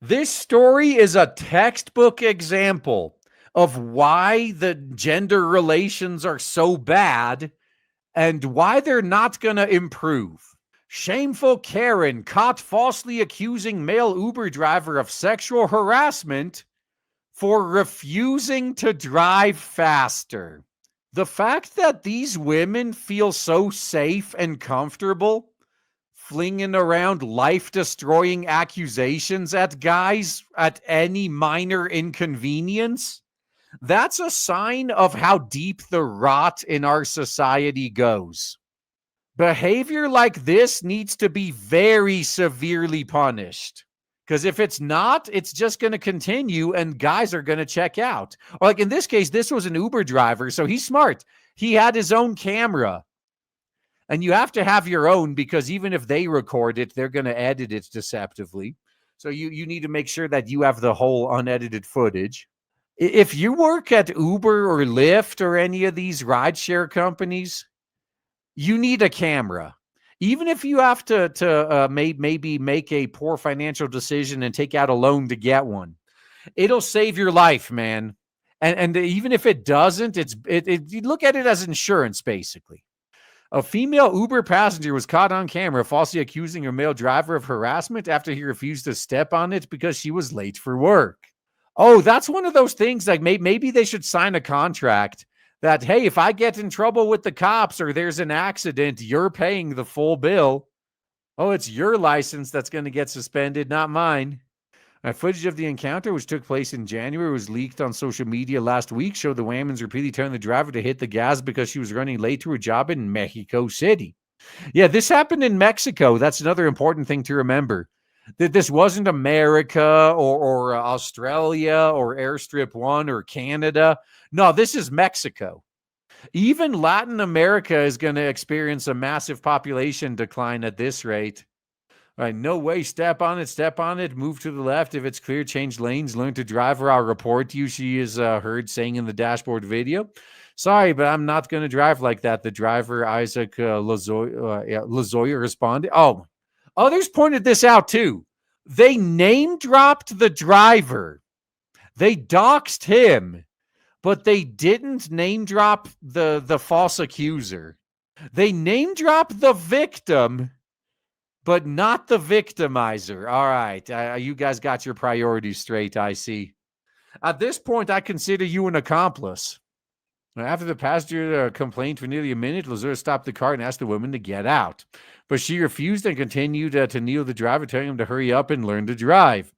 This story is a textbook example of why the gender relations are so bad and why they're not going to improve. Shameful Karen caught falsely accusing male Uber driver of sexual harassment for refusing to drive faster. The fact that these women feel so safe and comfortable flinging around life destroying accusations at guys at any minor inconvenience, that's a sign of how deep the rot in our society goes. Behavior like this needs to be very severely punished. Because if it's not, it's just going to continue and guys are going to check out. Or like in this case, this was an Uber driver, so he's smart. He had his own camera. And you have to have your own because even if they record it, they're going to edit it deceptively. So you need to make sure that you have the whole unedited footage. If you work at Uber or Lyft or any of these rideshare companies, you need a camera. Even if you have to maybe make a poor financial decision and take out a loan to get one, it'll save your life, man. And even if it doesn't, you look at it as insurance, basically. A female Uber passenger was caught on camera falsely accusing a male driver of harassment after he refused to step on it because she was late for work. Oh, that's one of those things like maybe they should sign a contract that, hey, if I get in trouble with the cops or there's an accident, you're paying the full bill. Oh, it's your license that's going to get suspended, not mine. Footage of the encounter, which took place in January, was leaked on social media last week, showed the woman's repeatedly telling the driver to hit the gas because she was running late to her job in Mexico City. Yeah, this happened in Mexico. That's another important thing to remember. That this wasn't America or Australia or Airstrip 1 or Canada. No, this is Mexico. Even Latin America is going to experience a massive population decline at this rate. All right, no way. Step on it, move to the left. If it's clear, change lanes, learn to drive or I'll report you, she is heard saying in the dashboard video. Sorry, but I'm not going to drive like that. The driver, Isaac Lazoya, responded. Oh, others pointed this out too. They name dropped the driver. They doxed him, but they didn't name drop the false accuser. They name dropped the victim, but not the victimizer. All right. You guys got your priorities straight, I see. At this point, I consider you an accomplice. After the passenger complained for nearly a minute, Lazura stopped the car and asked the woman to get out. But she refused and continued to kneel the driver, telling him to hurry up and learn to drive.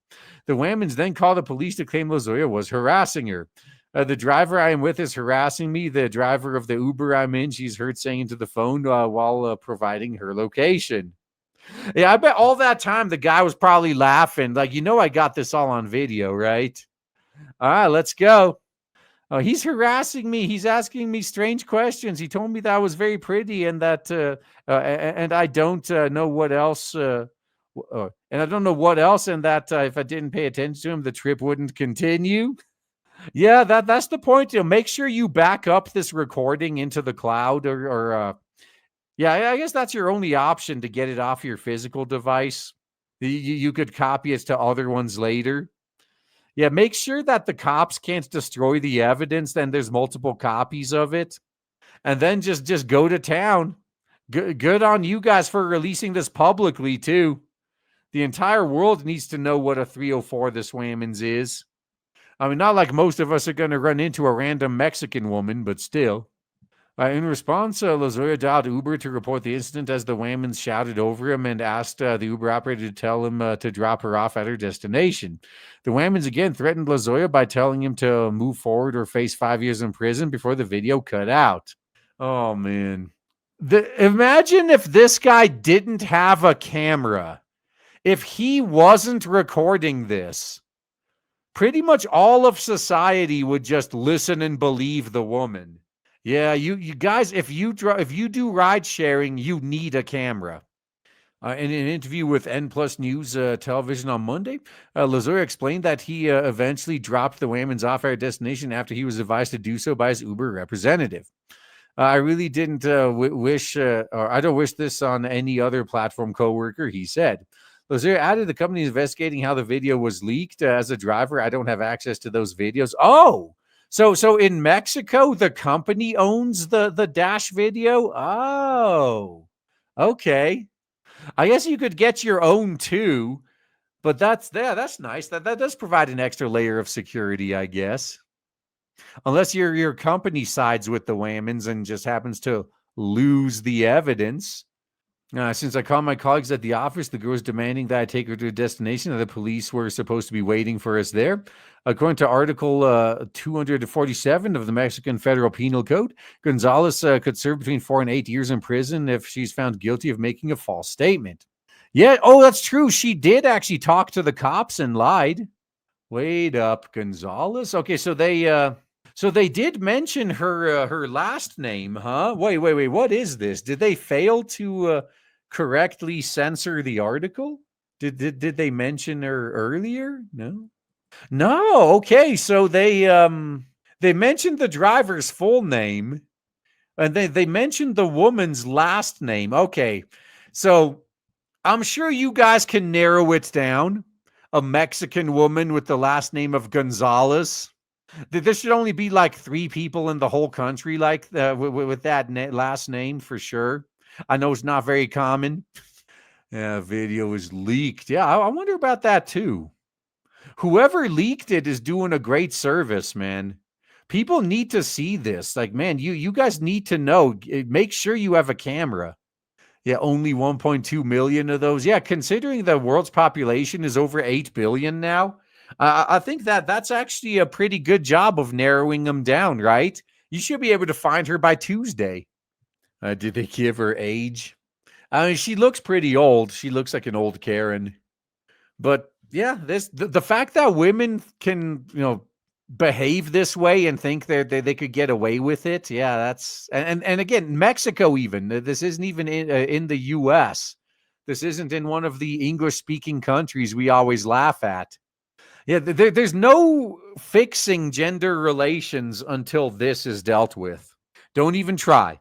The Whammons then called the police to claim Lazoya was harassing her. The driver I am with is harassing me. The driver of the Uber I'm in, she's heard saying into the phone while providing her location. Yeah, I bet all that time the guy was probably laughing. Like, I got this all on video, right? All right, let's go. Oh, he's harassing me. He's asking me strange questions. He told me that I was very pretty and that, and I don't know what else. And I don't know what else. And that if I didn't pay attention to him, the trip wouldn't continue. Yeah, that's the point. Make sure you back up this recording into the cloud or yeah, I guess that's your only option to get it off your physical device. You could copy it to other ones later. Yeah, make sure that the cops can't destroy the evidence. Then there's multiple copies of it. And then just go to town. Good on you guys for releasing this publicly, too. The entire world needs to know what a 304 this Whammons is. I mean, not like most of us are going to run into a random Mexican woman, but still. In response, Lazoya dialed Uber to report the incident as the Whammons shouted over him and asked the Uber operator to tell him to drop her off at her destination. The Whammons again threatened Lazoya by telling him to move forward or face 5 years in prison before the video cut out. Oh, man. Imagine if this guy didn't have a camera. If he wasn't recording this, pretty much all of society would just listen and believe the woman. Yeah, you guys, if you do ride sharing, you need a camera. In an interview with N Plus News television on Monday, Lazoya explained that he eventually dropped the Whammons off at our destination after he was advised to do so by his Uber representative. I really didn't wish, or I don't wish this on any other platform coworker, he said. Was there added the company is investigating how the video was leaked as a driver? I don't have access to those videos. Oh, so in Mexico, the company owns the dash video. Oh, okay. I guess you could get your own too, but that's nice. That does provide an extra layer of security, I guess. Unless your company sides with the Whammons and just happens to lose the evidence. Since I called my colleagues at the office, the girl was demanding that I take her to a destination, and the police were supposed to be waiting for us there. According to Article 247 of the Mexican Federal Penal Code, Gonzalez could serve between 4 and 8 years in prison if she's found guilty of making a false statement. Yeah, oh, that's true. She did actually talk to the cops and lied. Wait up, Gonzalez. Okay, so they did mention her last name, huh? Wait. What is this? Did they fail to correctly censor the article? Did they mention her earlier? No. Okay, so they mentioned the driver's full name, and they mentioned the woman's last name. Okay, so I'm sure you guys can narrow it down. A Mexican woman with the last name of Gonzalez. There should only be like 3 people in the whole country like with that last name for sure. I know it's not very common. Yeah, video is leaked. Yeah, I wonder about that too. Whoever leaked it is doing a great service, man. People need to see this. Like, man, you guys need to know. Make sure you have a camera. Yeah, only 1.2 million of those. Yeah, considering the world's population is over 8 billion now, I think that's actually a pretty good job of narrowing them down, right? You should be able to find her by Tuesday. Did they give her age? I mean, she looks pretty old. She looks like an old Karen. But yeah, the fact that women can, behave this way and think they could get away with it. Yeah, that's and again, Mexico even. This isn't even in the US. This isn't in one of the English speaking countries we always laugh at. Yeah, there's no fixing gender relations until this is dealt with. Don't even try.